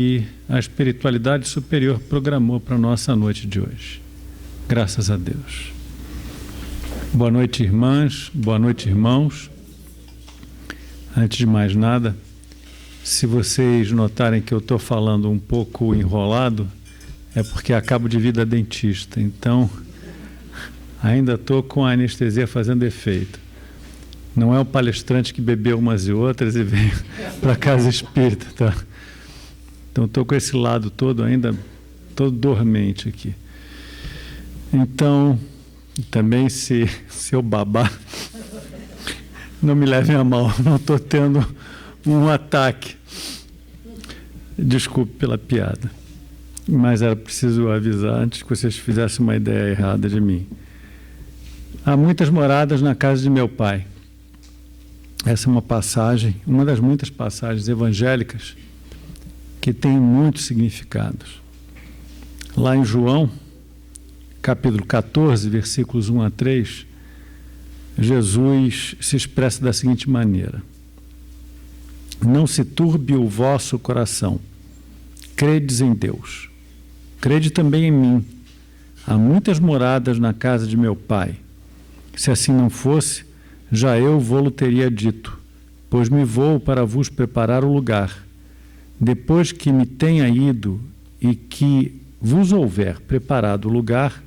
E a espiritualidade superior programou para a nossa noite de hoje. Graças a Deus. Boa noite, irmãs, boa noite, irmãos. Antes de mais nada, se vocês notarem que eu estou falando um pouco enrolado, é porque acabo de vir da dentista, então ainda estou com a anestesia fazendo efeito. Não é o palestrante que bebeu umas e outras e veio para a casa espírita, tá? Então estou com esse lado todo ainda, todo dormente aqui. Então, também se eu babar, não me levem a mal, não estou tendo um ataque. Desculpe pela piada, mas era preciso avisar antes que vocês fizessem uma ideia errada de mim. Há muitas moradas na casa de meu pai. Essa é uma passagem, uma das muitas passagens evangélicas que tem muitos significados. Lá em João, capítulo 14, versículos 1 a 3, Jesus se expressa da seguinte maneira: não se turbe o vosso coração, credes em Deus, crede também em mim. Há muitas moradas na casa de meu pai. Se assim não fosse, já eu vô-lo teria dito, pois me vou para vos preparar o lugar. Depois que me tenha ido e que vos houver preparado o lugar,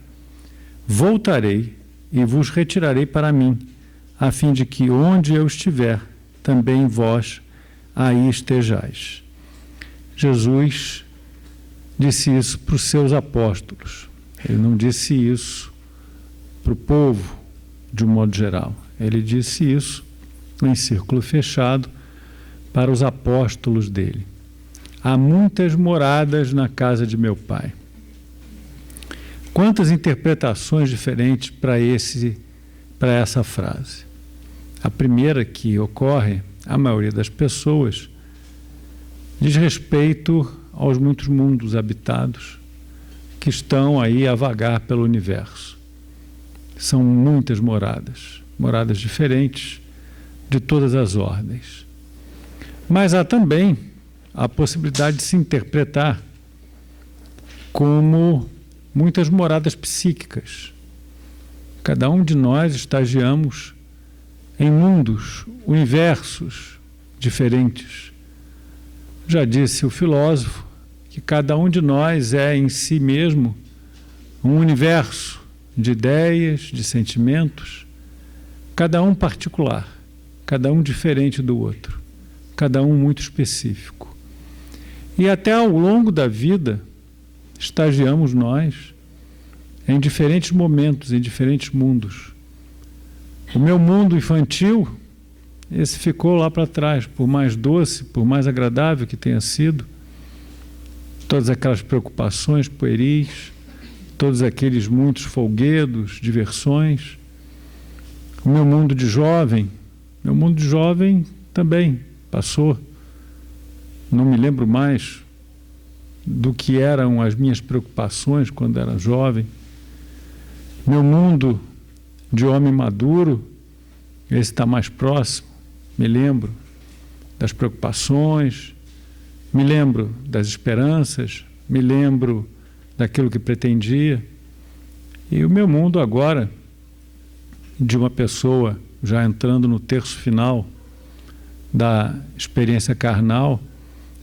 voltarei e vos retirarei para mim, a fim de que onde eu estiver, também vós aí estejais. Jesus disse isso para os seus apóstolos. Ele não disse isso para o povo, de um modo geral. Ele disse isso em círculo fechado para os apóstolos dele. Há muitas moradas na casa de meu pai. Quantas interpretações diferentes para essa frase? A primeira que ocorre, a maioria das pessoas, diz respeito aos muitos mundos habitados que estão aí a vagar pelo universo. São muitas moradas, moradas diferentes de todas as ordens. Mas há também a possibilidade de se interpretar como muitas moradas psíquicas. Cada um de nós estagiamos em mundos, universos diferentes. Já disse o filósofo que cada um de nós é em si mesmo um universo de ideias, de sentimentos, cada um particular, cada um diferente do outro, cada um muito específico. E até ao longo da vida, estagiamos nós em diferentes momentos, em diferentes mundos. O meu mundo infantil, esse ficou lá para trás, por mais doce, por mais agradável que tenha sido, todas aquelas preocupações pueris, todos aqueles muitos folguedos, diversões. O meu mundo de jovem também passou. Não me lembro mais do que eram as minhas preocupações quando era jovem. Meu mundo de homem maduro, esse está mais próximo. Me lembro das preocupações, me lembro das esperanças, me lembro daquilo que pretendia. E o meu mundo agora, de uma pessoa já entrando no terço final da experiência carnal,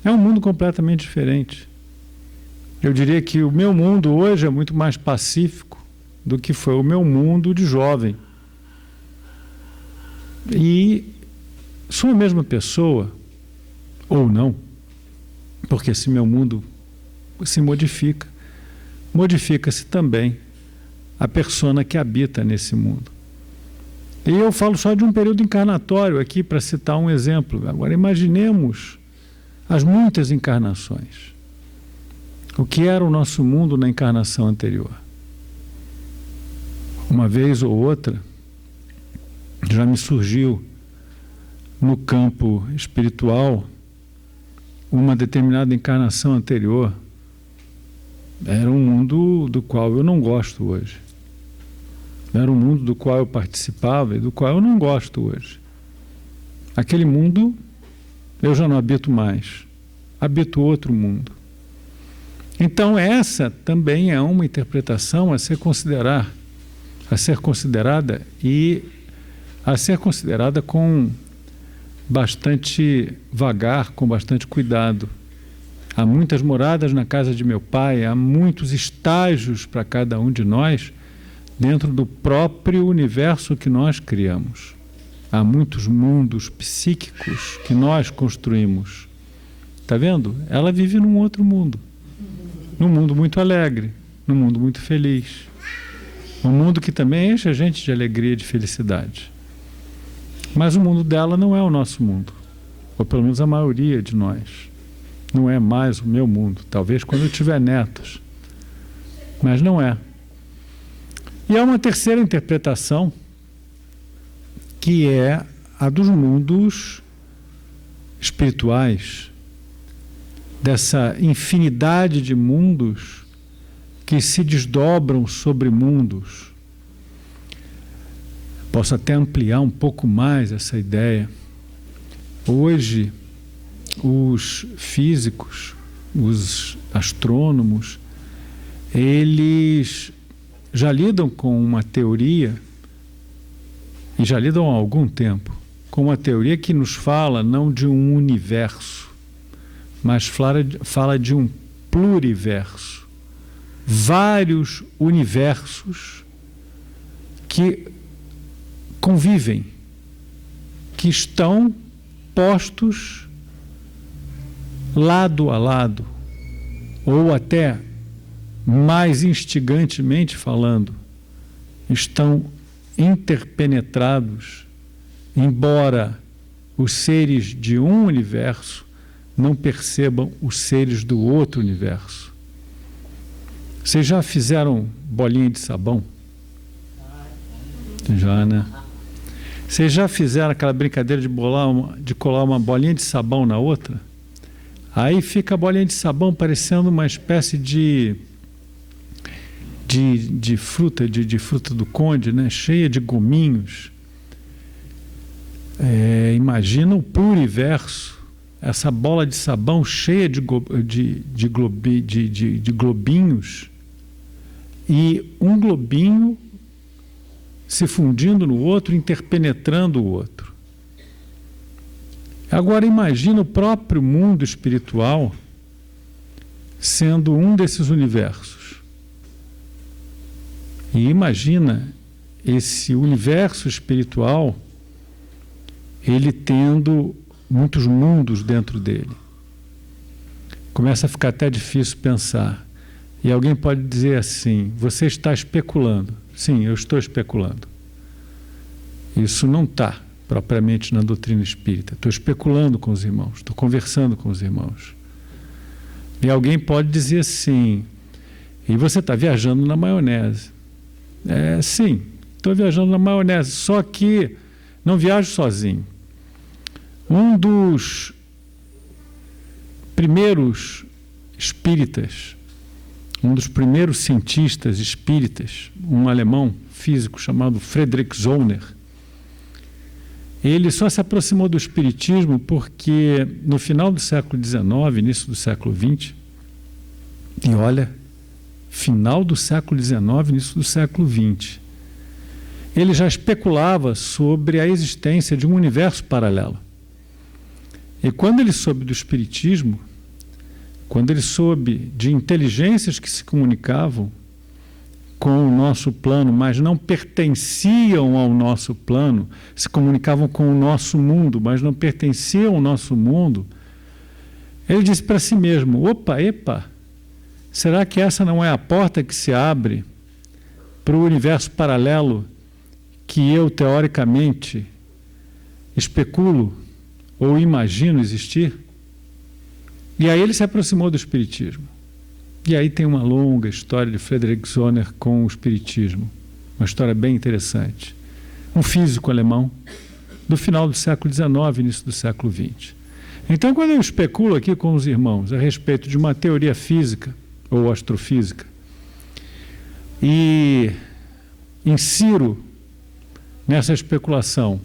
é um mundo completamente diferente. Eu diria que o meu mundo hoje é muito mais pacífico do que foi o meu mundo de jovem. E sou a mesma pessoa, ou não, porque se meu mundo se modifica, modifica-se também a persona que habita nesse mundo. E eu falo só de um período encarnatório aqui para citar um exemplo. Agora imaginemos as muitas encarnações. O que era o nosso mundo na encarnação anterior? Uma vez ou outra, já me surgiu no campo espiritual uma determinada encarnação anterior. Era um mundo do qual eu não gosto hoje. Era um mundo do qual eu participava e do qual eu não gosto hoje. Aquele mundo eu já não habito mais. Habito outro mundo. Então essa também é uma interpretação a ser considerada com bastante vagar, com bastante cuidado. Há muitas moradas na casa de meu pai, há muitos estágios para cada um de nós dentro do próprio universo que nós criamos. Há muitos mundos psíquicos que nós construímos. Está vendo? Ela vive num outro mundo. Num mundo muito alegre, num mundo muito feliz. Um mundo que também enche a gente de alegria e de felicidade. Mas o mundo dela não é o nosso mundo. Ou pelo menos a maioria de nós. Não é mais o meu mundo. Talvez quando eu tiver netos. Mas não é. E há uma terceira interpretação, que é a dos mundos espirituais, dessa infinidade de mundos que se desdobram sobre mundos. Posso até ampliar um pouco mais essa ideia. Hoje, os físicos, os astrônomos, eles já lidam com uma teoria, e já lidam há algum tempo, com uma teoria que nos fala não de um universo, mas fala de um pluriverso. Vários universos que convivem, que estão postos lado a lado, ou até mais instigantemente falando, estão interpenetrados, embora os seres de um universo não percebam os seres do outro universo. Vocês já fizeram bolinha de sabão? Já, né? Vocês já fizeram aquela brincadeira de colar uma bolinha de sabão na outra? Aí fica a bolinha de sabão parecendo uma espécie de fruta, de fruta do conde, né? Cheia de gominhos. Imagina o pluriverso. Essa bola de sabão cheia de globinhos, e um globinho se fundindo no outro, interpenetrando o outro. Agora imagina o próprio mundo espiritual sendo um desses universos. E imagina esse universo espiritual, ele tendo muitos mundos dentro dele. Começa a ficar até difícil pensar. E alguém pode dizer assim: você está especulando. Sim, eu estou especulando. Isso não está propriamente na doutrina espírita. Estou especulando com os irmãos, estou conversando com os irmãos. E alguém pode dizer assim: e você está viajando na maionese. Sim, estou viajando na maionese, só que não viajo sozinho. Um dos primeiros espíritas, um dos primeiros cientistas espíritas, um alemão físico chamado Friedrich Zollner, ele só se aproximou do espiritismo porque no final do século XIX, início do século XX, e olha, final do século XIX, início do século XX, ele já especulava sobre a existência de um universo paralelo. E quando ele soube do espiritismo, quando ele soube de inteligências que se comunicavam com o nosso plano, mas não pertenciam ao nosso plano, se comunicavam com o nosso mundo, mas não pertenciam ao nosso mundo, ele disse para si mesmo: epa, será que essa não é a porta que se abre para o universo paralelo que eu, teoricamente, especulo ou imagino existir? E aí ele se aproximou do espiritismo. E aí tem uma longa história de Friedrich Zollner com o espiritismo. Uma história bem interessante. Um físico alemão do final do século XIX, início do século XX. Então, quando eu especulo aqui com os irmãos a respeito de uma teoria física ou astrofísica e insiro nessa especulação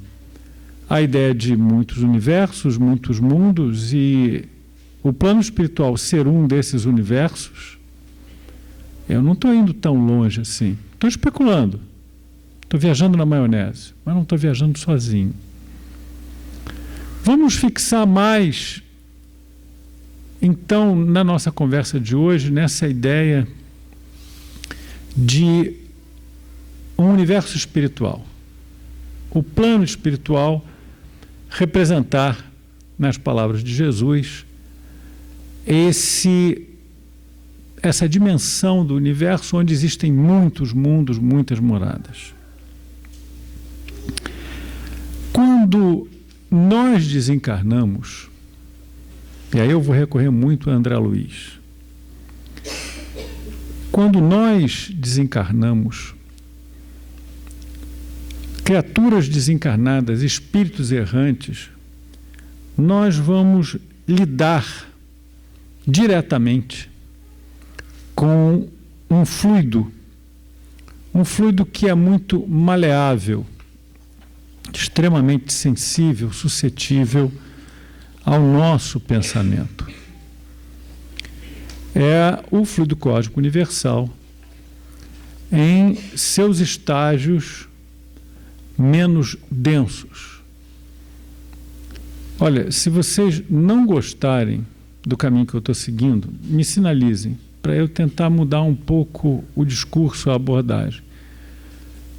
a ideia de muitos universos, muitos mundos, e o plano espiritual ser um desses universos, Eu não estou indo tão longe assim. Estou especulando. Estou viajando na maionese, mas não estou viajando sozinho. Vamos fixar mais, então, na nossa conversa de hoje, nessa ideia de um universo espiritual. O plano espiritual representar, nas palavras de Jesus, essa dimensão do universo onde existem muitos mundos, muitas moradas. Quando nós desencarnamos, e aí eu vou recorrer muito a André Luiz, quando nós desencarnamos, criaturas desencarnadas, espíritos errantes, nós vamos lidar diretamente com um fluido que é muito maleável, extremamente sensível, suscetível ao nosso pensamento. É o fluido cósmico universal em seus estágios menos densos. Olha, se vocês não gostarem do caminho que eu estou seguindo, me sinalizem, para eu tentar mudar um pouco o discurso, a abordagem.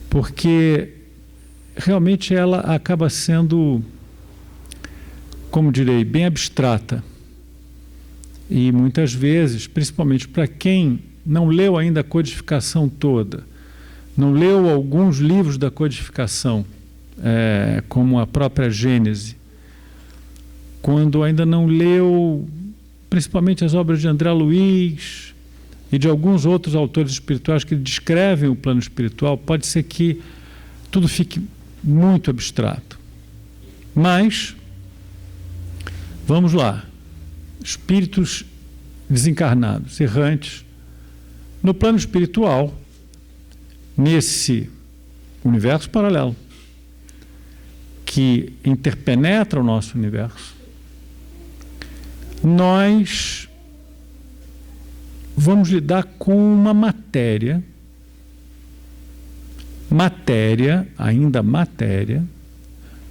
Porque realmente ela acaba sendo, como direi, bem abstrata. E muitas vezes, principalmente para quem não leu ainda a codificação toda, não leu alguns livros da codificação, como a própria Gênese, quando ainda não leu principalmente as obras de André Luiz e de alguns outros autores espirituais que descrevem o plano espiritual, pode ser que tudo fique muito abstrato. Mas, vamos lá, espíritos desencarnados, errantes, no plano espiritual, nesse universo paralelo, que interpenetra o nosso universo, nós vamos lidar com uma matéria, ainda matéria,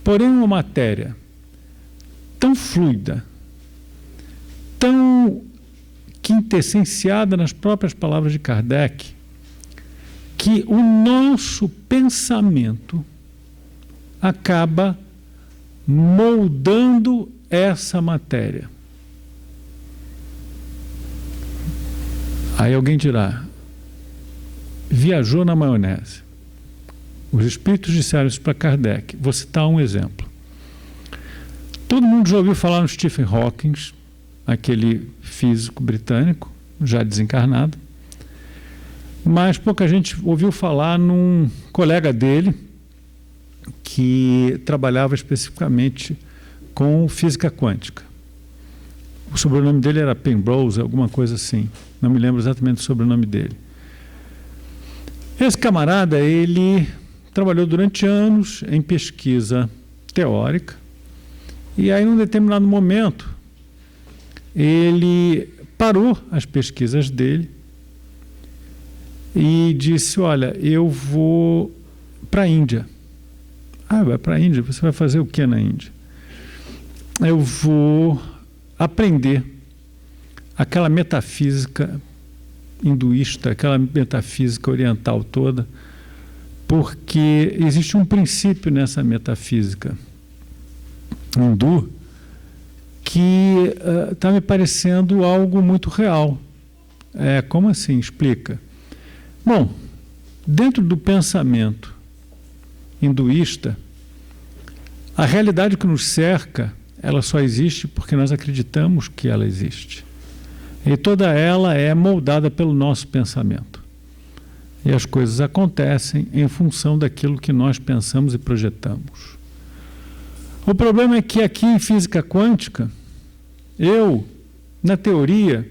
porém uma matéria tão fluida, tão quintessenciada nas próprias palavras de Kardec, que o nosso pensamento acaba moldando essa matéria. Aí alguém dirá, viajou na maionese. Os espíritos disseram isso para Kardec. Vou citar um exemplo. Todo mundo já ouviu falar no Stephen Hawking, aquele físico britânico, já desencarnado, mas pouca gente ouviu falar num colega dele que trabalhava especificamente com física quântica. O sobrenome dele era Penrose, alguma coisa assim. Não me lembro exatamente do sobrenome dele. Esse camarada, ele trabalhou durante anos em pesquisa teórica e aí, num determinado momento, ele parou as pesquisas dele e disse, olha, eu vou para a Índia. Ah, vai para a Índia? Você vai fazer o que na Índia? Eu vou aprender aquela metafísica hinduísta, aquela metafísica oriental toda, porque existe um princípio nessa metafísica hindu que está me parecendo algo muito real. Como assim? Explica. Bom, dentro do pensamento hinduísta, a realidade que nos cerca, ela só existe porque nós acreditamos que ela existe. E toda ela é moldada pelo nosso pensamento. E as coisas acontecem em função daquilo que nós pensamos e projetamos. O problema é que aqui em física quântica, eu, na teoria,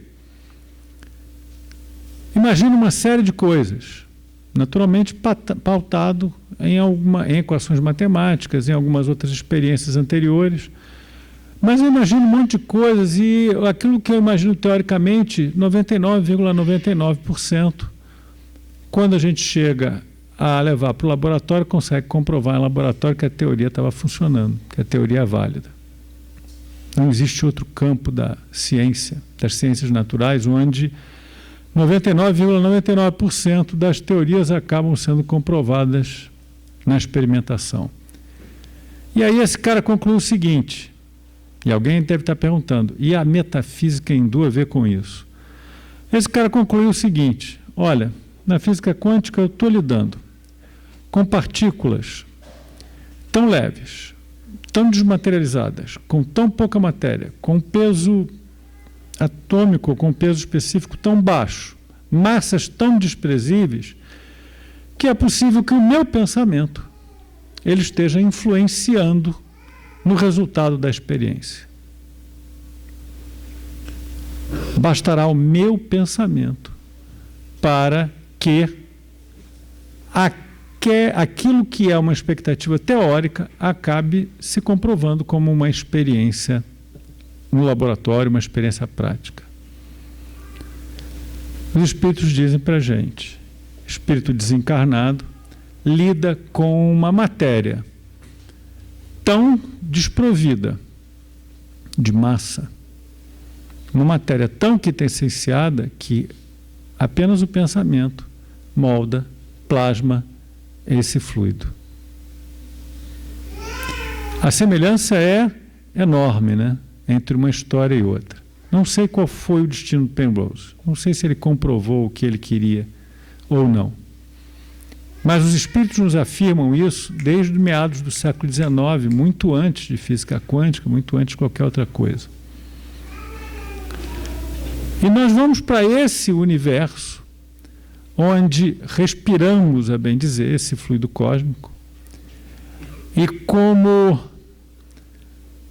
imagino uma série de coisas, naturalmente pautado em equações matemáticas, em algumas outras experiências anteriores, mas eu imagino um monte de coisas e aquilo que eu imagino teoricamente, 99,99% quando a gente chega a levar para o laboratório, consegue comprovar em laboratório que a teoria estava funcionando, que a teoria é válida. Não existe outro campo da ciência, das ciências naturais, onde 99,99% das teorias acabam sendo comprovadas na experimentação. E aí esse cara conclui o seguinte, e alguém deve estar perguntando, e a metafísica hindu a ver com isso? Esse cara concluiu o seguinte, olha, na física quântica eu estou lidando com partículas tão leves, tão desmaterializadas, com tão pouca matéria, com peso atômico, com peso específico tão baixo, massas tão desprezíveis, que é possível que o meu pensamento ele esteja influenciando no resultado da experiência. Bastará o meu pensamento para que aquilo que é uma expectativa teórica acabe se comprovando como uma experiência no laboratório, uma experiência prática. Os espíritos dizem para a gente, espírito desencarnado lida com uma matéria tão desprovida de massa, uma matéria tão quintessenciada que apenas o pensamento molda, plasma esse fluido. A semelhança é enorme, né, entre uma história e outra. Não sei qual foi o destino do Penrose, não sei se ele comprovou o que ele queria ou não. Mas os espíritos nos afirmam isso desde meados do século XIX, muito antes de física quântica, muito antes de qualquer outra coisa. E nós vamos para esse universo onde respiramos, a bem dizer, esse fluido cósmico, e como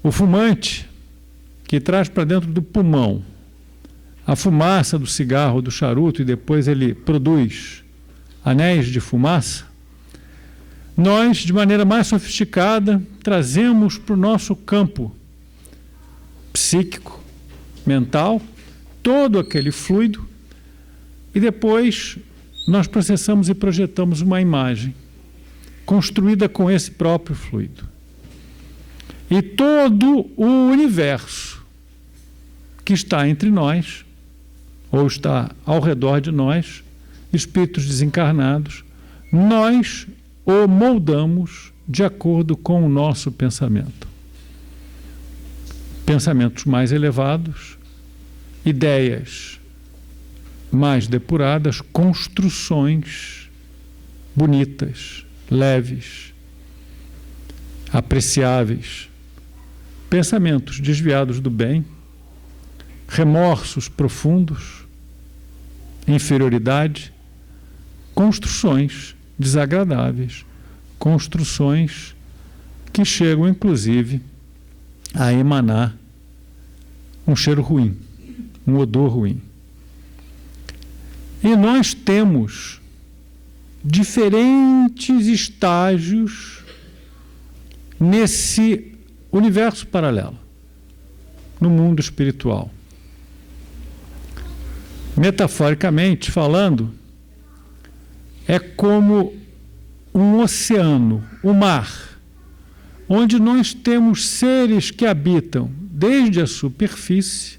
o fumante que traz para dentro do pulmão a fumaça do cigarro, do charuto, e depois ele produz anéis de fumaça, nós, de maneira mais sofisticada, trazemos para o nosso campo psíquico, mental, todo aquele fluido, e depois nós processamos e projetamos uma imagem construída com esse próprio fluido. E todo o universo que está entre nós, ou está ao redor de nós, espíritos desencarnados, nós o moldamos de acordo com o nosso pensamento. Pensamentos mais elevados, ideias mais depuradas, construções bonitas, leves, apreciáveis, pensamentos desviados do bem, remorsos profundos, inferioridade, construções desagradáveis, construções que chegam, inclusive, a emanar um cheiro ruim, um odor ruim. E nós temos diferentes estágios nesse universo paralelo, no mundo espiritual. Metaforicamente falando, é como um oceano, o mar, onde nós temos seres que habitam desde a superfície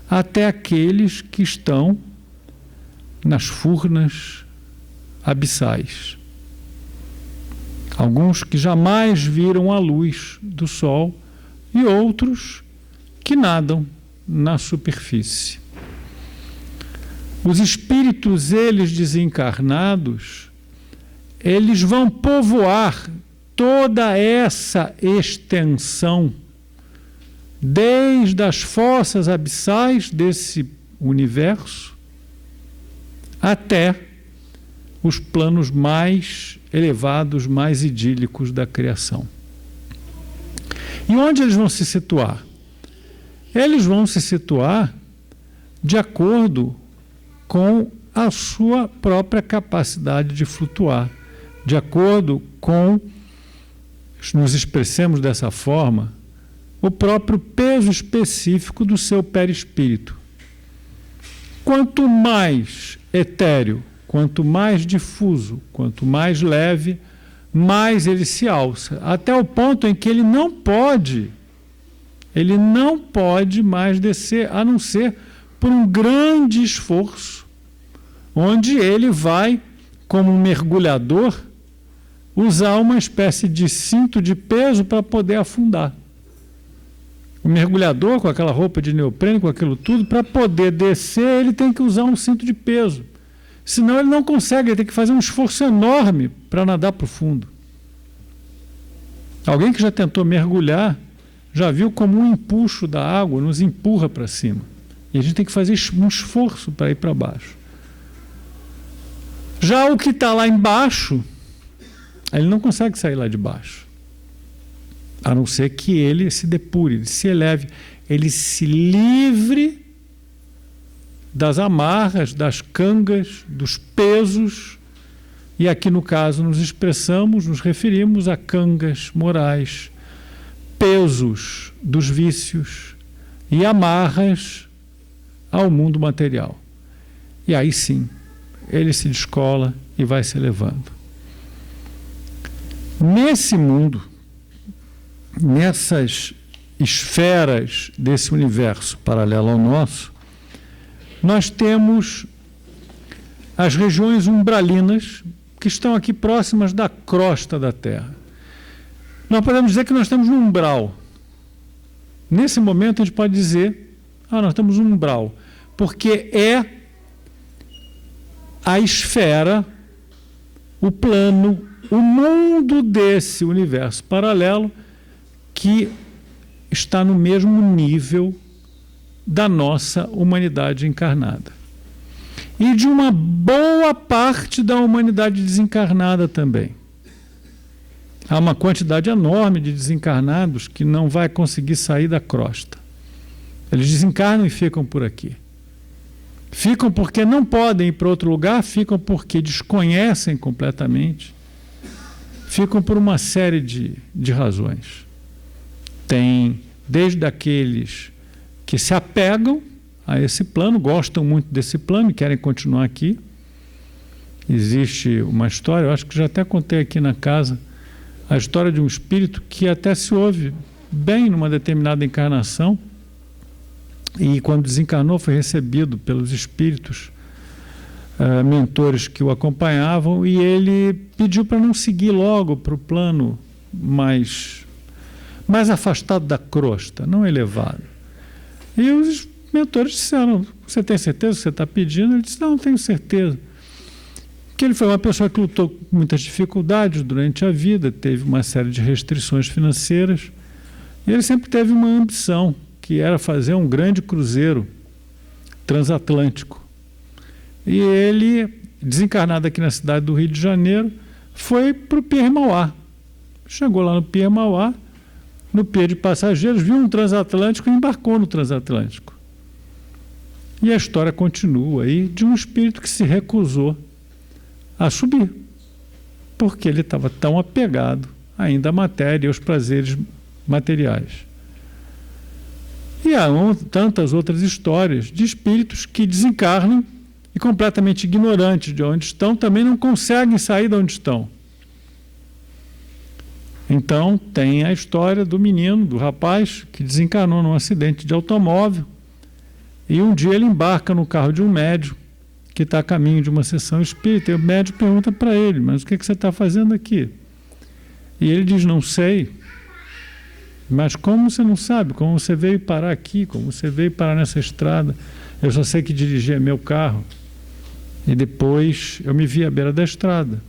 até aqueles que estão nas furnas abissais. Alguns que jamais viram a luz do sol e outros que nadam na superfície. Os espíritos, eles desencarnados, eles vão povoar toda essa extensão, desde as fossas abissais desse universo até os planos mais elevados, mais idílicos da criação. E onde eles vão se situar? Eles vão se situar de acordo com a sua própria capacidade de flutuar, de acordo com, nos expressemos dessa forma, o próprio peso específico do seu perispírito. Quanto mais etéreo, quanto mais difuso, quanto mais leve, mais ele se alça, até o ponto em que ele não pode mais descer, a não ser por um grande esforço, onde ele vai, como um mergulhador, usar uma espécie de cinto de peso para poder afundar. O mergulhador, com aquela roupa de neoprene, com aquilo tudo, para poder descer, ele tem que usar um cinto de peso. Senão ele não consegue, ele tem que fazer um esforço enorme para nadar para o fundo. Alguém que já tentou mergulhar, já viu como um empuxo da água nos empurra para cima. E a gente tem que fazer um esforço para ir para baixo. Já o que está lá embaixo, ele não consegue sair lá de baixo. A não ser que ele se depure, ele se eleve, ele se livre das amarras, das cangas, dos pesos. E aqui, no caso, nos referimos a cangas morais, pesos dos vícios e amarras ao mundo material. E aí sim, ele se descola e vai se elevando. Nesse mundo, nessas esferas desse universo paralelo ao nosso, nós temos as regiões umbralinas que estão aqui próximas da crosta da Terra. Nós podemos dizer que nós estamos no umbral. Nesse momento a gente pode dizer, nós estamos no umbral, porque é a esfera, o plano, o mundo desse universo paralelo que está no mesmo nível da nossa humanidade encarnada. E de uma boa parte da humanidade desencarnada também. Há uma quantidade enorme de desencarnados que não vai conseguir sair da crosta. Eles desencarnam e ficam por aqui. Ficam porque não podem ir para outro lugar, ficam porque desconhecem completamente, ficam por uma série de razões. Tem desde aqueles que se apegam a esse plano, gostam muito desse plano e querem continuar aqui. Existe uma história, eu acho que já até contei aqui na casa, a história de um espírito que até se ouve bem numa determinada encarnação e quando desencarnou foi recebido pelos espíritos mentores que o acompanhavam e ele pediu para não seguir logo para o plano mais afastado da crosta, não elevado. E os mentores disseram, você tem certeza que você está pedindo? Ele disse, não tenho certeza. Que ele foi uma pessoa que lutou com muitas dificuldades durante a vida, teve uma série de restrições financeiras, e ele sempre teve uma ambição, que era fazer um grande cruzeiro transatlântico. E ele, desencarnado aqui na cidade do Rio de Janeiro, foi para o Pier Mauá. Chegou lá no Pier Mauá, no pier de passageiros, viu um transatlântico e embarcou no transatlântico. E a história continua aí de um espírito que se recusou a subir, porque ele estava tão apegado ainda à matéria e aos prazeres materiais. E há tantas outras histórias de espíritos que desencarnam e completamente ignorantes de onde estão, também não conseguem sair de onde estão. Então tem a história do menino, do rapaz, que desencarnou num acidente de automóvel e um dia ele embarca no carro de um médium que está a caminho de uma sessão espírita, e o médium pergunta para ele, mas o que você está fazendo aqui? E ele diz, não sei. Mas como você não sabe? Como você veio parar aqui? Como você veio parar nessa estrada? Eu só sei que dirigia meu carro. E depois eu me vi à beira da estrada.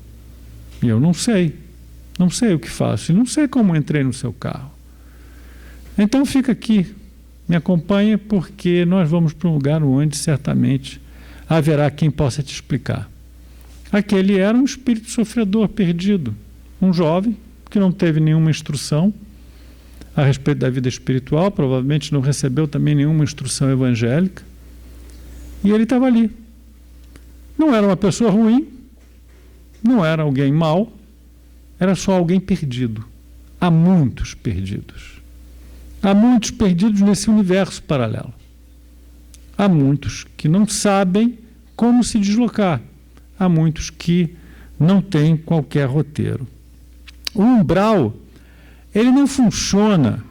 E eu não sei. Não sei o que faço. E não sei como entrei no seu carro. Então fica aqui. Me acompanha porque nós vamos para um lugar onde certamente haverá quem possa te explicar. Aquele era um espírito sofredor perdido, um jovem que não teve nenhuma instrução a respeito da vida espiritual, provavelmente não recebeu também nenhuma instrução evangélica, e ele estava ali. Não era uma pessoa ruim, não era alguém mau, era só alguém perdido. Há muitos perdidos. Há muitos perdidos nesse universo paralelo. Há muitos que não sabem como se deslocar. há muitos que não têm qualquer roteiro. O umbral, ele não funciona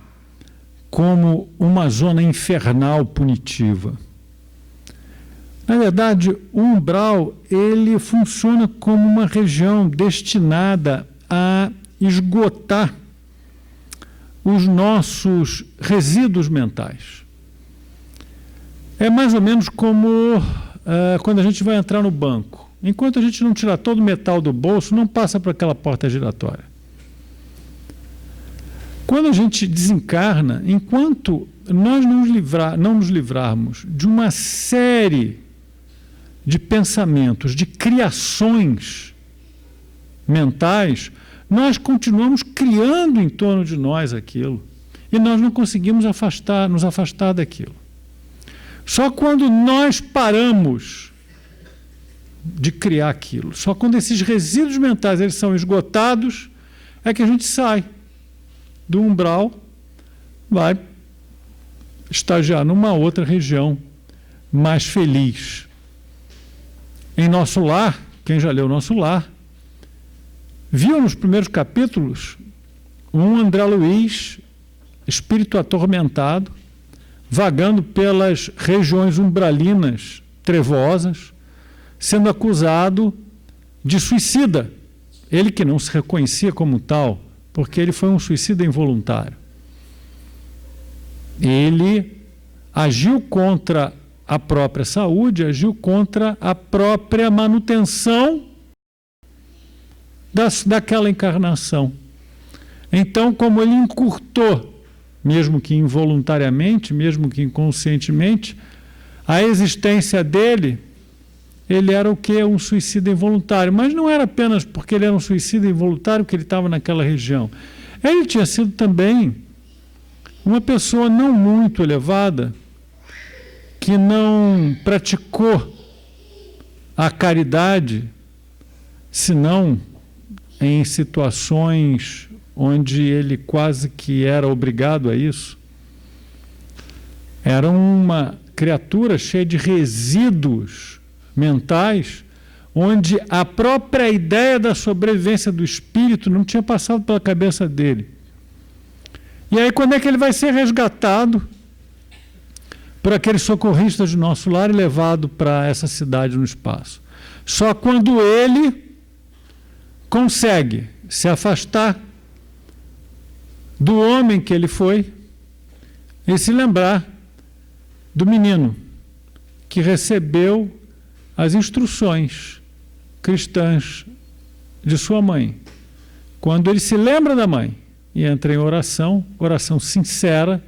como uma zona infernal punitiva. Na verdade, o umbral, ele funciona como uma região destinada a esgotar os nossos resíduos mentais. É mais ou menos como quando a gente vai entrar no banco. Enquanto a gente não tirar todo o metal do bolso, não passa por aquela porta giratória. Quando a gente desencarna, enquanto nós não nos livrarmos de uma série de pensamentos, de criações mentais, nós continuamos criando em torno de nós aquilo. E nós não conseguimos nos afastar daquilo. Só quando nós paramos de criar aquilo, só quando esses resíduos mentais eles são esgotados, é que a gente sai do umbral, vai estagiar numa outra região mais feliz. Em Nosso Lar, quem já leu Nosso Lar, viu nos primeiros capítulos um André Luiz, espírito atormentado, vagando pelas regiões umbralinas trevosas, sendo acusado de suicida. Ele que não se reconhecia como tal, porque ele foi um suicida involuntário. Ele agiu contra a própria saúde, agiu contra a própria manutenção daquela encarnação. Então, como ele encurtou, mesmo que involuntariamente, mesmo que inconscientemente, a existência dele, ele era o quê? Um suicida involuntário. Mas não era apenas porque ele era um suicida involuntário que ele estava naquela região. Ele tinha sido também uma pessoa não muito elevada, que não praticou a caridade, senão em situações onde ele quase que era obrigado a isso. Era uma criatura cheia de resíduos mentais, onde a própria ideia da sobrevivência do espírito não tinha passado pela cabeça dele. E aí, quando é que ele vai ser resgatado por aqueles socorristas de Nosso Lar e levado para essa cidade no espaço? Só quando ele consegue se afastar do homem que ele foi e se lembrar do menino que recebeu as instruções cristãs de sua mãe. Quando ele se lembra da mãe e entra em oração sincera,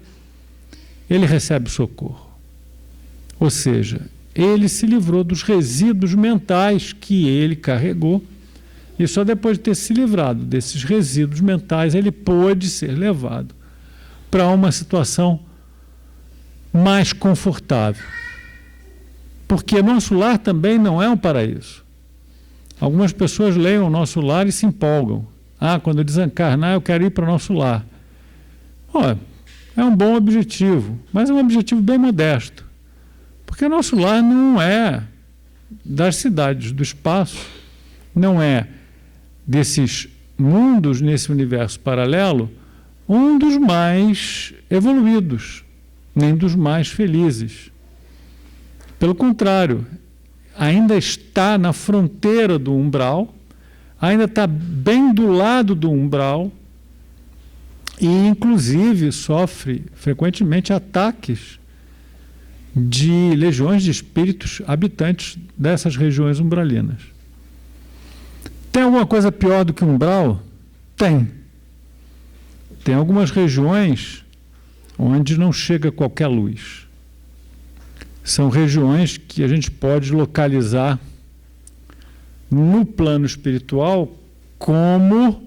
ele recebe socorro. Ou seja, ele se livrou dos resíduos mentais que ele carregou, e só depois de ter se livrado desses resíduos mentais, ele pôde ser levado para uma situação mais confortável. Porque Nosso Lar também não é um paraíso. Algumas pessoas leem o Nosso Lar e se empolgam. Quando eu desencarnar, eu quero ir para o Nosso Lar. É um bom objetivo, mas é um objetivo bem modesto. Porque Nosso Lar não é das cidades do espaço, não é desses mundos nesse universo paralelo, um dos mais evoluídos, nem dos mais felizes. Pelo contrário, ainda está na fronteira do umbral, ainda está bem do lado do umbral e, inclusive, sofre frequentemente ataques de legiões de espíritos habitantes dessas regiões umbralinas. Tem alguma coisa pior do que o umbral? Tem. Tem algumas regiões onde não chega qualquer luz. São regiões que a gente pode localizar no plano espiritual como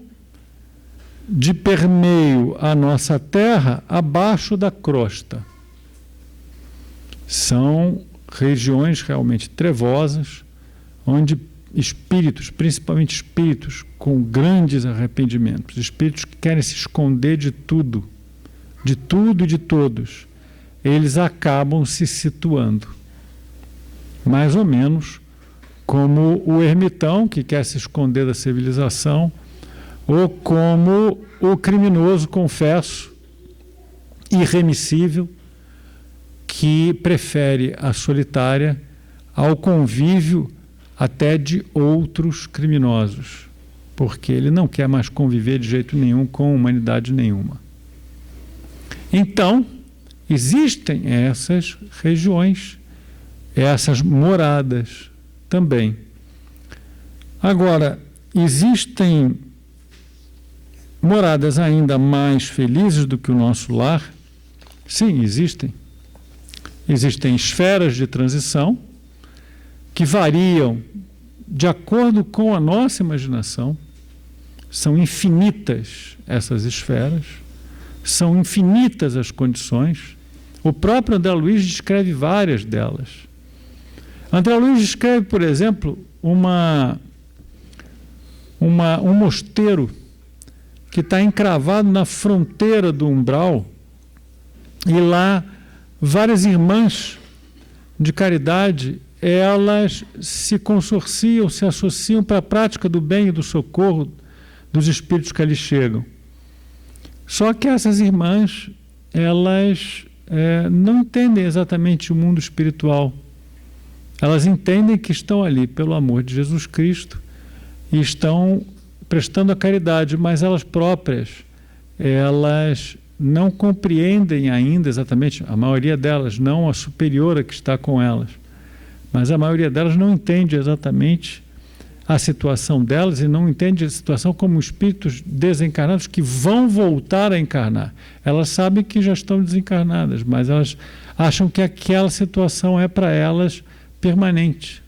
de permeio à nossa Terra abaixo da crosta. São regiões realmente trevosas, onde espíritos, principalmente espíritos com grandes arrependimentos, espíritos que querem se esconder de tudo e de todos, eles acabam se situando mais ou menos como o ermitão que quer se esconder da civilização, ou como o criminoso confesso, irremissível, que prefere a solitária ao convívio até de outros criminosos, porque ele não quer mais conviver de jeito nenhum com humanidade nenhuma. Então, existem essas regiões, essas moradas também. Agora, existem moradas ainda mais felizes do que o nosso lar? Sim, existem. Existem esferas de transição que variam de acordo com a nossa imaginação. São infinitas essas esferas, são infinitas as condições. O próprio André Luiz descreve várias delas. André Luiz descreve, por exemplo, um mosteiro que está encravado na fronteira do umbral, e lá várias irmãs de caridade, elas se consorciam, se associam para a prática do bem e do socorro dos espíritos que ali chegam. Só que essas irmãs, elas não entendem exatamente o mundo espiritual. Elas entendem que estão ali pelo amor de Jesus Cristo e estão prestando a caridade, mas elas próprias, elas não compreendem ainda exatamente, a maioria delas, não a superiora que está com elas, mas a maioria delas não entende exatamente a situação delas e não entende a situação como espíritos desencarnados que vão voltar a encarnar. Elas sabem que já estão desencarnadas, mas elas acham que aquela situação é para elas permanente.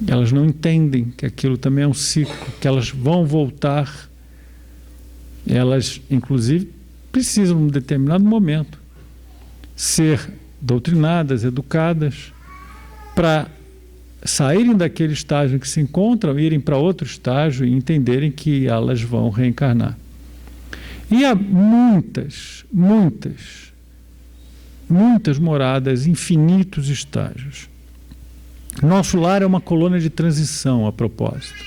Elas não entendem que aquilo também é um ciclo, que elas vão voltar. Elas, inclusive, precisam, num determinado momento, ser doutrinadas, educadas, para saírem daquele estágio em que se encontram, irem para outro estágio e entenderem que elas vão reencarnar. E há muitas moradas, infinitos estágios. Nosso lar é uma colônia de transição, a propósito.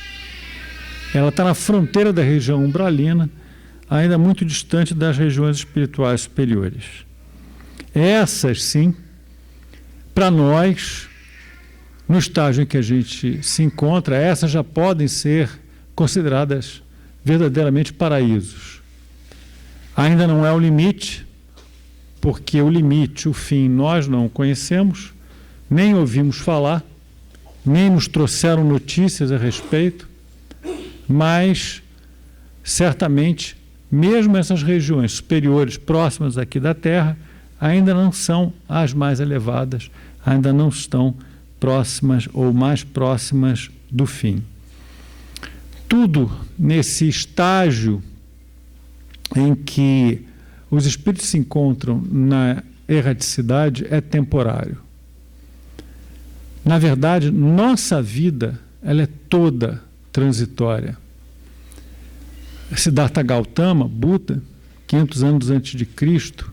Ela está na fronteira da região umbralina, ainda muito distante das regiões espirituais superiores. Essas, sim, para nós, no estágio em que a gente se encontra, essas já podem ser consideradas verdadeiramente paraísos. Ainda não é o limite, porque o limite, o fim, nós não conhecemos, nem ouvimos falar, nem nos trouxeram notícias a respeito, mas certamente, mesmo essas regiões superiores próximas aqui da Terra, ainda não são as mais elevadas, ainda não estão próximas ou mais próximas do fim. Tudo nesse estágio em que os espíritos se encontram na erraticidade é temporário. Na verdade, nossa vida, ela é toda transitória. Siddhartha Gautama, Buda, 500 anos antes de Cristo,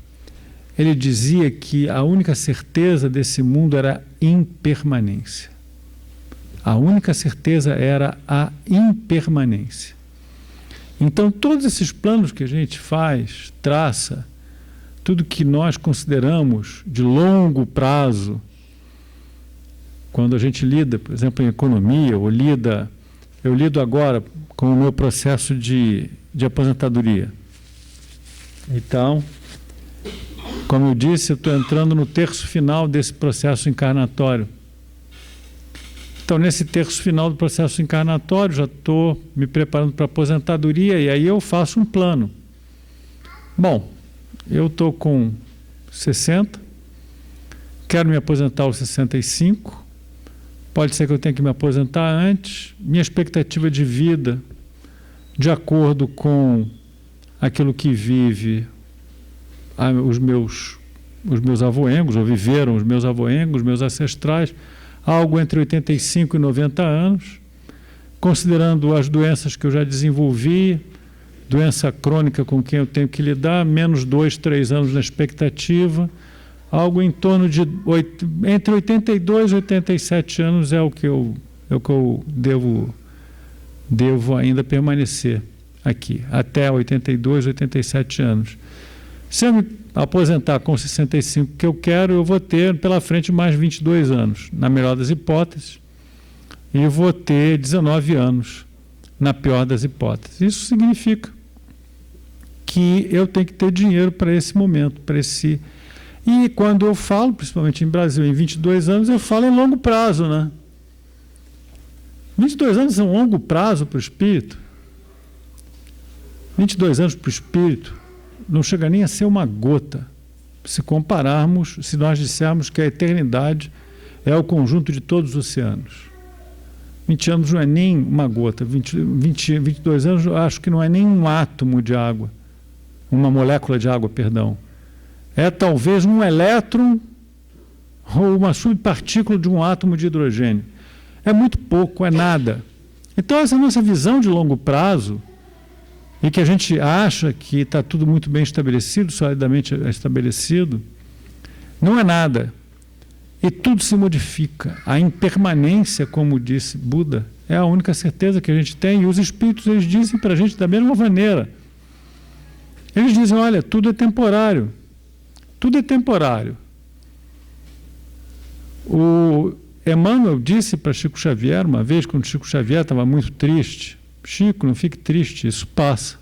ele dizia que a única certeza desse mundo era a impermanência. A única certeza era a impermanência. Então, todos esses planos que a gente faz, traça, tudo que nós consideramos de longo prazo, quando a gente lida, por exemplo, em economia, eu lido agora com o meu processo de aposentadoria. Então, como eu disse, eu estou entrando no terço final desse processo encarnatório. Então, nesse terço final do processo encarnatório, já estou me preparando para a aposentadoria e aí eu faço um plano. Bom, eu estou com 60, quero me aposentar aos 65, pode ser que eu tenha que me aposentar antes, minha expectativa de vida, de acordo com aquilo que vive os meus avoengos, ou viveram os meus avoengos, os meus ancestrais, algo entre 85 e 90 anos, considerando as doenças que eu já desenvolvi, doença crônica com quem eu tenho que lidar, menos 2, 3 anos na expectativa, algo em torno de entre 82 e 87 anos é o que eu devo ainda permanecer aqui, até 82, 87 anos. Se eu me aposentar com 65 que eu quero, eu vou ter pela frente mais 22 anos, na melhor das hipóteses, e vou ter 19 anos, na pior das hipóteses. Isso significa que eu tenho que ter dinheiro para esse momento, para esse... E quando eu falo, principalmente em Brasil, em 22 anos, eu falo em longo prazo, né? 22 anos é um longo prazo para o espírito. 22 anos para o espírito não chega nem a ser uma gota, se compararmos, se nós dissermos que a eternidade é o conjunto de todos os oceanos. 20 anos não é nem uma gota, 22 anos eu acho que não é nem um átomo de água, uma molécula de água, perdão. É talvez um elétron ou uma subpartícula de um átomo de hidrogênio. É muito pouco, é nada. Então essa nossa visão de longo prazo, e que a gente acha que está tudo muito bem estabelecido, solidamente estabelecido, não é nada. E tudo se modifica. A impermanência, como disse Buda, é a única certeza que a gente tem. E os espíritos, eles dizem para a gente da mesma maneira. Eles dizem, olha, tudo é temporário. Tudo é temporário. O Emmanuel disse para Chico Xavier, uma vez, quando Chico Xavier estava muito triste, Chico, não fique triste, isso passa.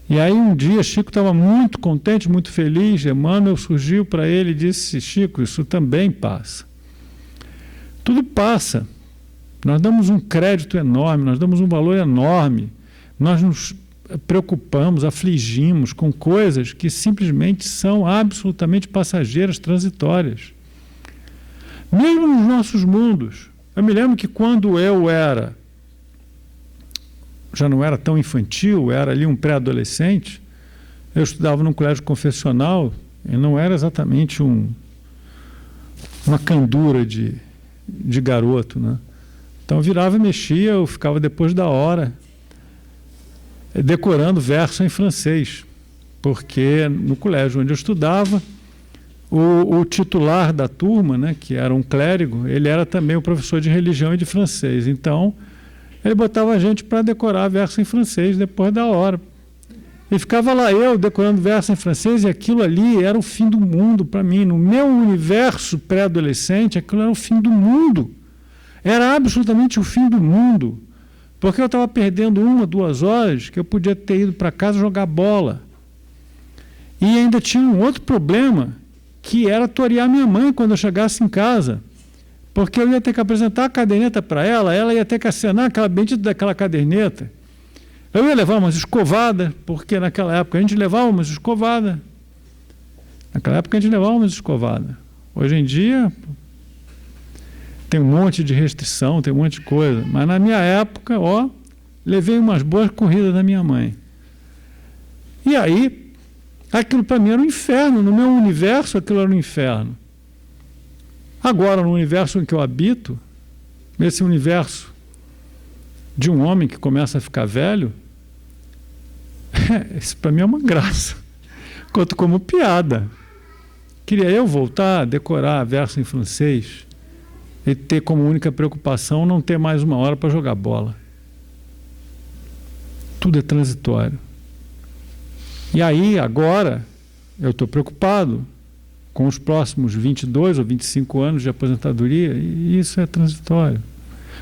E aí um dia Chico estava muito contente, muito feliz, Emmanuel surgiu para ele e disse, Chico, isso também passa. Tudo passa. Nós damos um crédito enorme, nós damos um valor enorme, nós nos preocupamos, afligimos com coisas que simplesmente são absolutamente passageiras, transitórias. Mesmo nos nossos mundos. Eu me lembro que quando eu já não era tão infantil, era ali um pré-adolescente, eu estudava num colégio confessional, e não era exatamente uma candura de garoto, né? Então eu virava e mexia, eu ficava depois da hora decorando verso em francês, porque no colégio onde eu estudava, o titular da turma, né, que era um clérigo, ele era também o professor de religião e de francês. Então, ele botava a gente para decorar verso em francês depois da hora. E ficava lá eu decorando verso em francês, e aquilo ali era o fim do mundo para mim. No meu universo pré-adolescente, aquilo era o fim do mundo. Era absolutamente o fim do mundo. Porque eu estava perdendo 1 ou 2 horas que eu podia ter ido para casa jogar bola. E ainda tinha um outro problema, que era torear minha mãe quando eu chegasse em casa. Porque eu ia ter que apresentar a caderneta para ela, ela ia ter que assinar aquela bendita daquela caderneta. Eu ia levar umas escovadas, porque naquela época a gente levava umas escovadas. Hoje em dia tem um monte de restrição, tem um monte de coisa. Mas na minha época, levei umas boas corridas da minha mãe. E aí, aquilo para mim era um inferno. No meu universo, aquilo era um inferno. Agora, no universo em que eu habito, nesse universo de um homem que começa a ficar velho, isso para mim é uma graça. Conto como piada. Queria eu voltar a decorar verso em francês e ter como única preocupação não ter mais 1 hora para jogar bola. Tudo é transitório. E aí, agora, eu estou preocupado com os próximos 22 ou 25 anos de aposentadoria, e isso é transitório.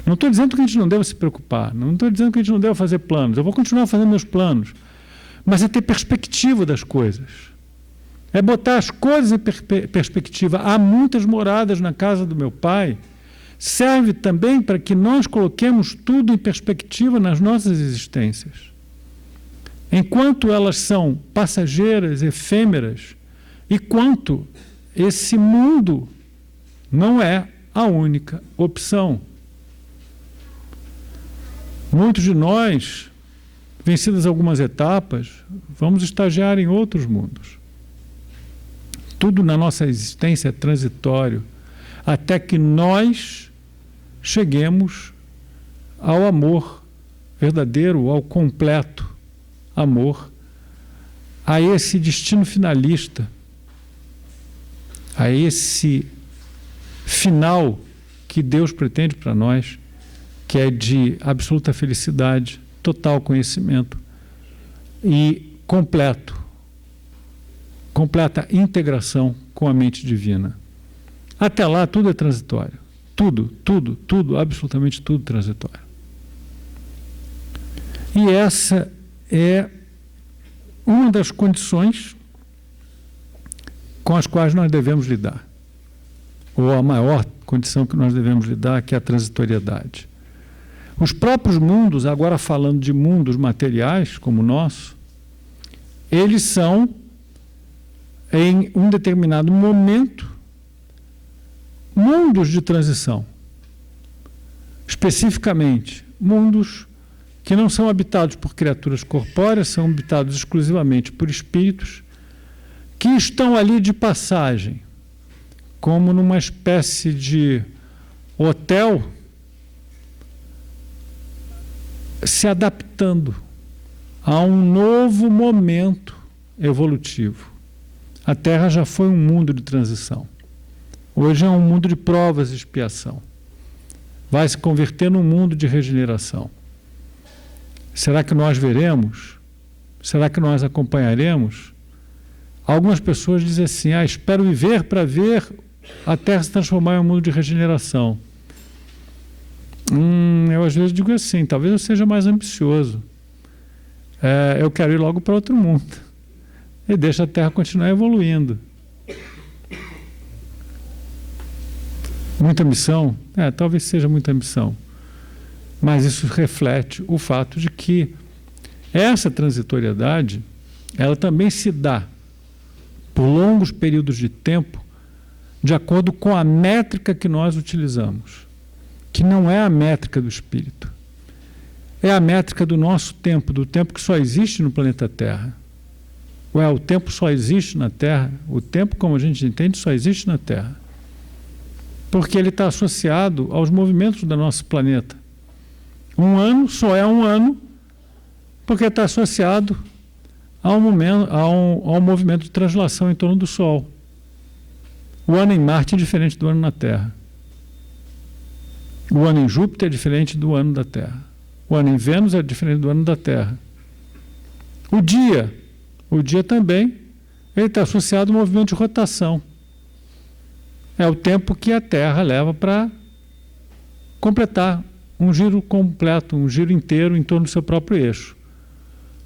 Não estou dizendo que a gente não deva se preocupar, não estou dizendo que a gente não deva fazer planos, eu vou continuar fazendo meus planos, mas é ter perspectiva das coisas. É botar as coisas em perspectiva. Há muitas moradas na casa do meu pai, serve também para que nós coloquemos tudo em perspectiva nas nossas existências. Enquanto elas são passageiras, efêmeras, e quanto esse mundo não é a única opção. Muitos de nós, vencidas algumas etapas, vamos estagiar em outros mundos. Tudo na nossa existência é transitório, até que nós cheguemos ao amor verdadeiro, ao completo amor, a esse destino finalista, a esse final que Deus pretende para nós, que é de absoluta felicidade, total conhecimento e completa integração com a mente divina. Até lá tudo é transitório. Tudo, absolutamente tudo transitório. E essa é uma das condições com as quais nós devemos lidar. Ou a maior condição que nós devemos lidar, que é a transitoriedade. Os próprios mundos, agora falando de mundos materiais como o nosso, eles são, em um determinado momento, mundos de transição. Especificamente, mundos que não são habitados por criaturas corpóreas, são habitados exclusivamente por espíritos que estão ali de passagem, como numa espécie de hotel, se adaptando a um novo momento evolutivo. A Terra já foi um mundo de transição. Hoje é um mundo de provas e expiação. Vai se converter num mundo de regeneração. Será que nós veremos? Será que nós acompanharemos? Algumas pessoas dizem assim, espero viver para ver a Terra se transformar em um mundo de regeneração. Eu às vezes digo assim, talvez eu seja mais ambicioso. Eu quero ir logo para outro mundo. E deixa a Terra continuar evoluindo. Muita ambição? Talvez seja muita ambição. Mas isso reflete o fato de que essa transitoriedade, ela também se dá por longos períodos de tempo, de acordo com a métrica que nós utilizamos, que não é a métrica do espírito. É a métrica do nosso tempo, do tempo que só existe no planeta Terra. O tempo só existe na Terra, o tempo, como a gente entende, só existe na Terra. Porque ele está associado aos movimentos do nosso planeta. Um ano só é um ano, porque está associado ao movimento de translação em torno do Sol. O ano em Marte é diferente do ano na Terra. O ano em Júpiter é diferente do ano da Terra. O ano em Vênus é diferente do ano da Terra. O dia também, ele está associado ao movimento de rotação. É o tempo que a Terra leva para completar um giro completo, um giro inteiro em torno do seu próprio eixo.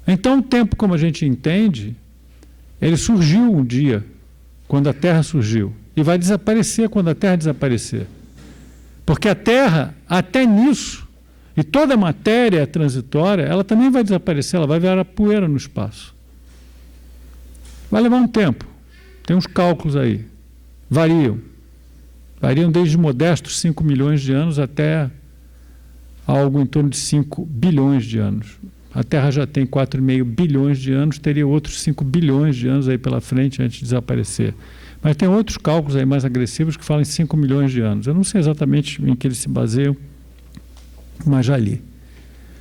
Então, o tempo, como a gente entende, ele surgiu um dia, quando a Terra surgiu, e vai desaparecer quando a Terra desaparecer. Porque a Terra, até nisso, e toda a matéria transitória, ela também vai desaparecer, ela vai virar poeira no espaço. Vai levar um tempo. Tem uns cálculos aí. Variam desde modestos 5 milhões de anos até algo em torno de 5 bilhões de anos. A Terra já tem 4,5 bilhões de anos, teria outros 5 bilhões de anos aí pela frente antes de desaparecer. Mas tem outros cálculos aí mais agressivos que falam em 5 milhões de anos. Eu não sei exatamente em que eles se baseiam, mas já li.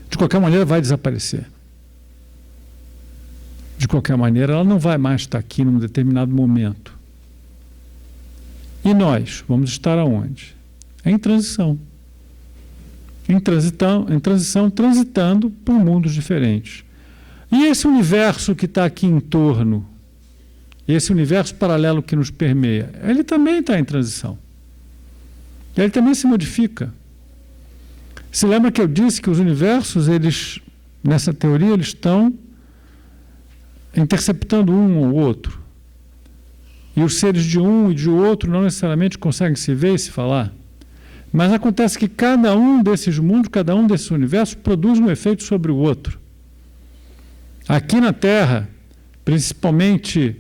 De qualquer maneira, vai desaparecer. De qualquer maneira, ela não vai mais estar aqui num determinado momento. E nós vamos estar aonde? Em transição. Em transição, transitando por mundos diferentes. E esse universo que está aqui em torno, esse universo paralelo que nos permeia, ele também está em transição. Ele também se modifica. Se lembra que eu disse que os universos, eles, nessa teoria, eles estão interceptando um ou outro. E os seres de um e de outro não necessariamente conseguem se ver e se falar. Mas acontece que cada um desses mundos, cada um desses universos, produz um efeito sobre o outro. Aqui na Terra, principalmente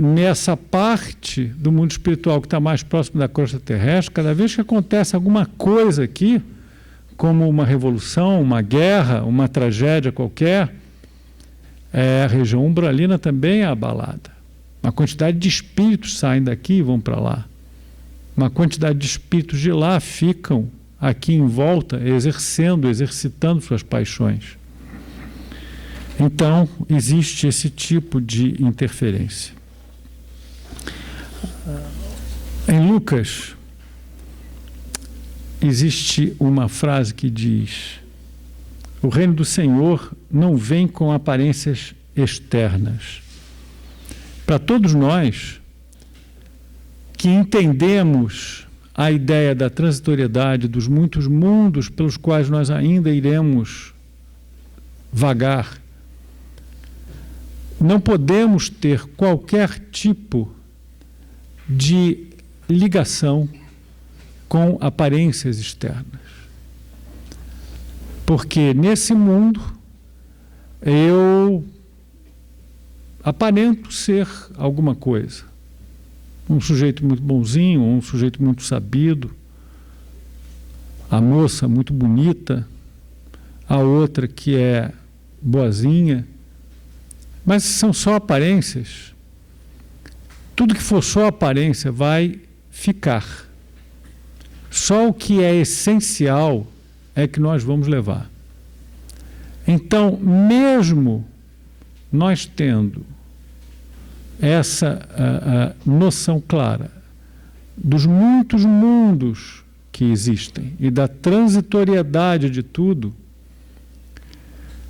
nessa parte do mundo espiritual que está mais próximo da crosta terrestre, cada vez que acontece alguma coisa aqui, como uma revolução, uma guerra, uma tragédia qualquer, a região umbralina também é abalada. Uma quantidade de espíritos saem daqui e vão para lá. Uma quantidade de espíritos de lá ficam aqui em volta, exercitando suas paixões. Então, existe esse tipo de interferência. Em Lucas, existe uma frase que diz: o reino do Senhor não vem com aparências externas. Para todos nós que entendemos a ideia da transitoriedade dos muitos mundos pelos quais nós ainda iremos vagar, não podemos ter qualquer tipo de ligação com aparências externas. Porque nesse mundo eu aparento ser alguma coisa. Um sujeito muito bonzinho, um sujeito muito sabido, a moça muito bonita, a outra que é boazinha. Mas são só aparências. Tudo que for só aparência vai ficar. Só o que é essencial é que nós vamos levar. Então, mesmo nós tendo essa noção clara dos muitos mundos que existem e da transitoriedade de tudo,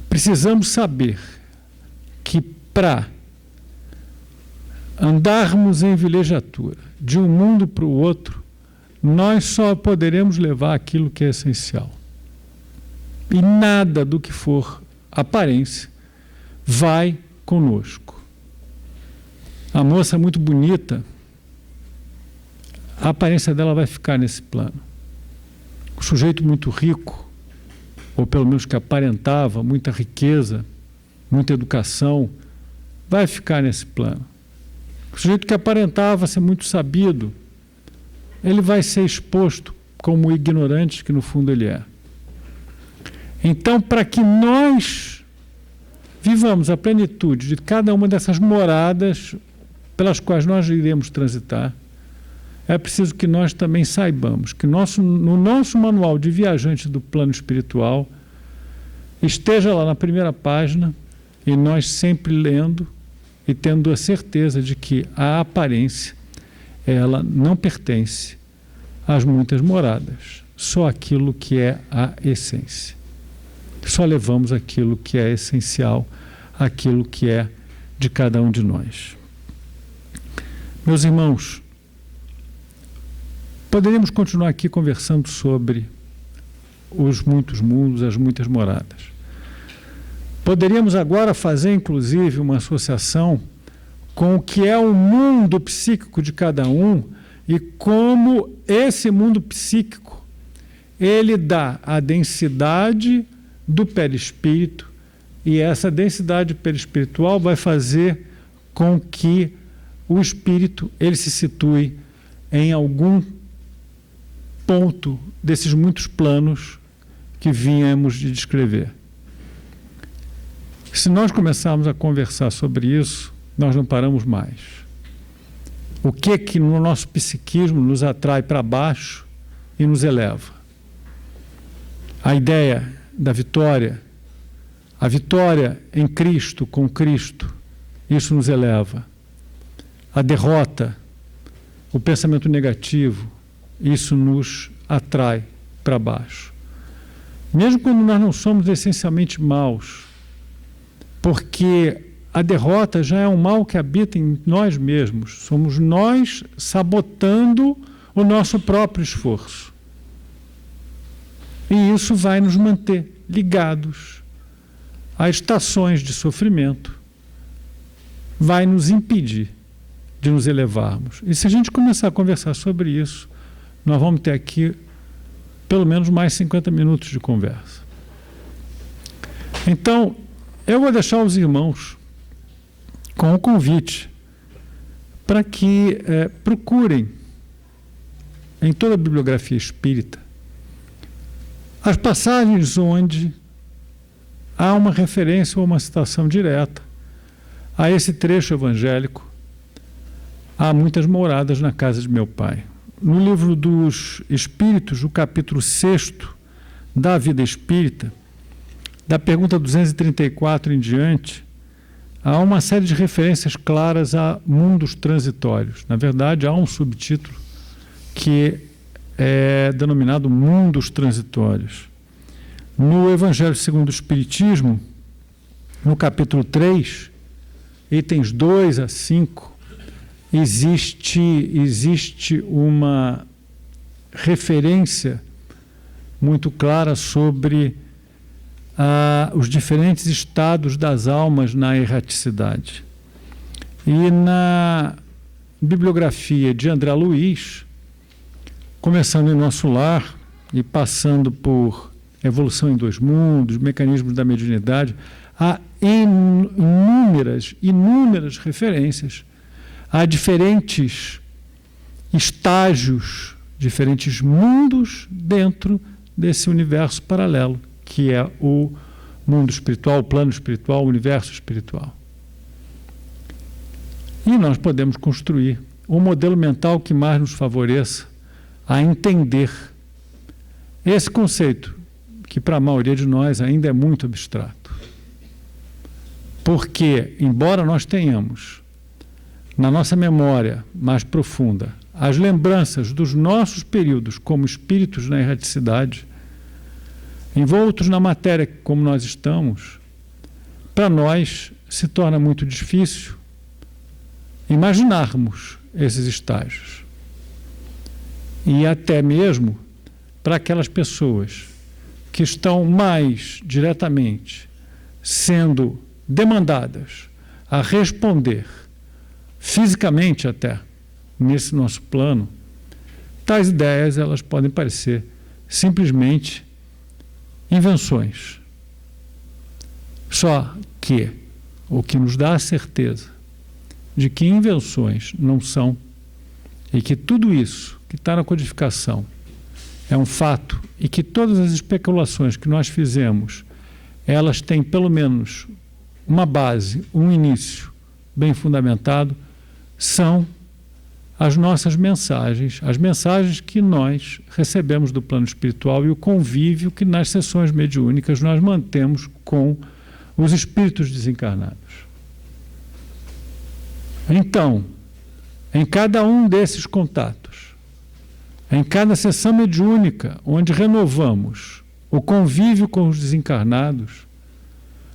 precisamos saber que para andarmos em velejatura de um mundo para o outro, nós só poderemos levar aquilo que é essencial. E nada do que for aparência vai conosco. A moça muito bonita, a aparência dela vai ficar nesse plano. O sujeito muito rico, ou pelo menos que aparentava muita riqueza, muita educação, vai ficar nesse plano. O sujeito que aparentava ser muito sabido, ele vai ser exposto como o ignorante que no fundo ele é. Então, para que nós vivamos a plenitude de cada uma dessas moradas pelas quais nós iremos transitar, é preciso que nós também saibamos que no nosso manual de viajante do plano espiritual esteja lá na primeira página, e nós sempre lendo e tendo a certeza de que a aparência, ela não pertence às muitas moradas, só aquilo que é a essência. Só levamos aquilo que é essencial, aquilo que é de cada um de nós. Meus irmãos, poderíamos continuar aqui conversando sobre os muitos mundos, as muitas moradas. Poderíamos agora fazer, inclusive, uma associação com o que é o mundo psíquico de cada um e como esse mundo psíquico ele dá a densidade do perispírito, e essa densidade perispiritual vai fazer com que o espírito ele se situe em algum ponto desses muitos planos que vínhamos de descrever. Se nós começarmos a conversar sobre isso, nós não paramos mais. O que no nosso psiquismo nos atrai para baixo e nos eleva? A ideia da vitória, a vitória em Cristo, com Cristo, isso nos eleva. A derrota, o pensamento negativo, isso nos atrai para baixo. Mesmo quando nós não somos essencialmente maus, porque a derrota já é um mal que habita em nós mesmos. Somos nós sabotando o nosso próprio esforço. E isso vai nos manter ligados a estações de sofrimento, vai nos impedir de nos elevarmos. E se a gente começar a conversar sobre isso, nós vamos ter aqui pelo menos mais 50 minutos de conversa. Então, eu vou deixar os irmãos com o convite para que procurem em toda a bibliografia espírita as passagens onde há uma referência ou uma citação direta a esse trecho evangélico: há muitas moradas na casa de meu Pai. No livro dos Espíritos, o capítulo 6º da Vida Espírita, da pergunta 234 em diante, há uma série de referências claras a mundos transitórios. Na verdade, há um subtítulo que é denominado mundos transitórios. No Evangelho segundo o Espiritismo, no capítulo 3, itens 2 a 5, existe uma referência muito clara sobre os diferentes estados das almas na erraticidade. E na bibliografia de André Luiz, começando em Nosso Lar e passando por Evolução em Dois Mundos, Mecanismos da Mediunidade, há inúmeras referências a diferentes estágios, diferentes mundos dentro desse universo paralelo, que é o mundo espiritual, o plano espiritual, o universo espiritual. E nós podemos construir um modelo mental que mais nos favoreça a entender esse conceito, que para a maioria de nós ainda é muito abstrato. Porque, embora nós tenhamos na nossa memória mais profunda as lembranças dos nossos períodos como espíritos na erraticidade, envoltos na matéria como nós estamos, para nós se torna muito difícil imaginarmos esses estágios. E até mesmo para aquelas pessoas que estão mais diretamente sendo demandadas a responder, fisicamente até, nesse nosso plano, tais ideias elas podem parecer simplesmente invenções. Só que o que nos dá a certeza de que invenções não são, e que tudo isso que está na codificação é um fato, e que todas as especulações que nós fizemos, elas têm pelo menos uma base, um início bem fundamentado, são as nossas mensagens, as mensagens que nós recebemos do plano espiritual e o convívio que nas sessões mediúnicas nós mantemos com os espíritos desencarnados. Então, em cada um desses contatos, em cada sessão mediúnica onde renovamos o convívio com os desencarnados,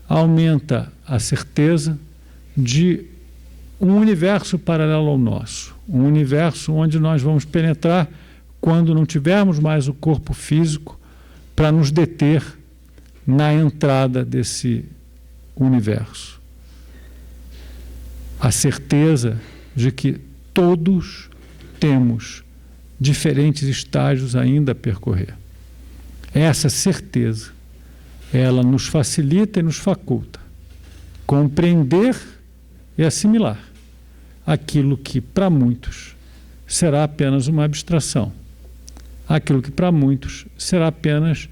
aumenta a certeza de um universo paralelo ao nosso, um universo onde nós vamos penetrar quando não tivermos mais o corpo físico para nos deter na entrada desse universo. A certeza de que todos temos diferentes estágios ainda a percorrer. Essa certeza, ela nos facilita e nos faculta compreender e assimilar aquilo que para muitos será apenas uma abstração, aquilo que para muitos será apenas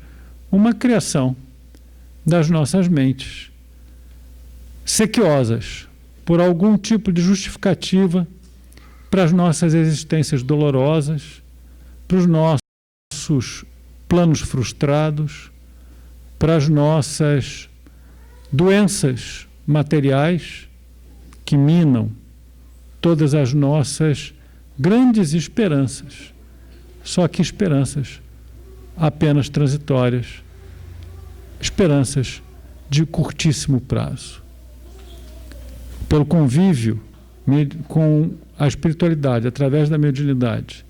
uma criação das nossas mentes, sequiosas por algum tipo de justificativa para as nossas existências dolorosas, para os nossos planos frustrados, para as nossas doenças materiais que minam todas as nossas grandes esperanças, só que esperanças apenas transitórias, esperanças de curtíssimo prazo. Pelo convívio com a espiritualidade, através da mediunidade,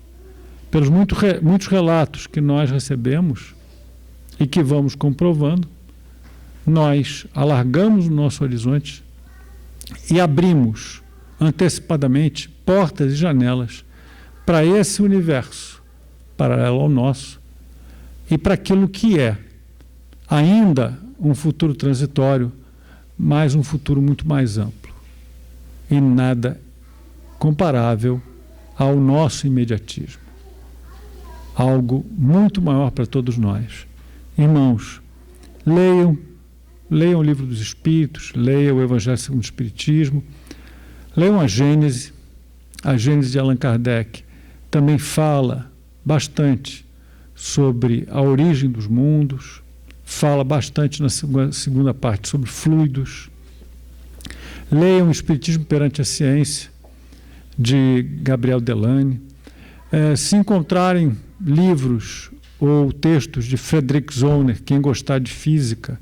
pelos muitos relatos que nós recebemos e que vamos comprovando, nós alargamos o nosso horizonte e abrimos antecipadamente portas e janelas para esse universo paralelo ao nosso e para aquilo que é ainda um futuro transitório, mas um futuro muito mais amplo e nada comparável ao nosso imediatismo. Algo muito maior para todos nós. Irmãos, leiam o Livro dos Espíritos, leiam o Evangelho segundo o Espiritismo, leiam a Gênese de Allan Kardec, também fala bastante sobre a origem dos mundos, fala bastante na segunda parte sobre fluidos, Leiam Espiritismo perante a Ciência, de Gabriel Delany. Se encontrarem livros ou textos de Frederick Zollner, quem gostar de física,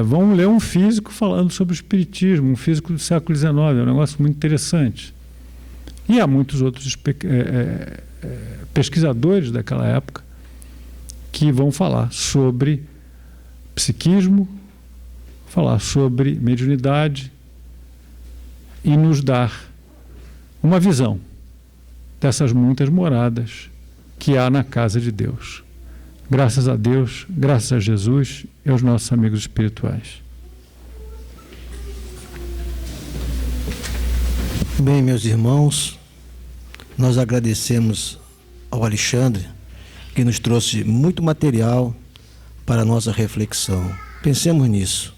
vão ler um físico falando sobre o Espiritismo, um físico do século XIX, é um negócio muito interessante. E há muitos outros pesquisadores daquela época que vão falar sobre psiquismo, falar sobre mediunidade e nos dar uma visão dessas muitas moradas que há na casa de Deus. Graças a Deus, graças a Jesus e aos nossos amigos espirituais. Bem, meus irmãos, nós agradecemos ao Alexandre, que nos trouxe muito material para a nossa reflexão. Pensemos nisso.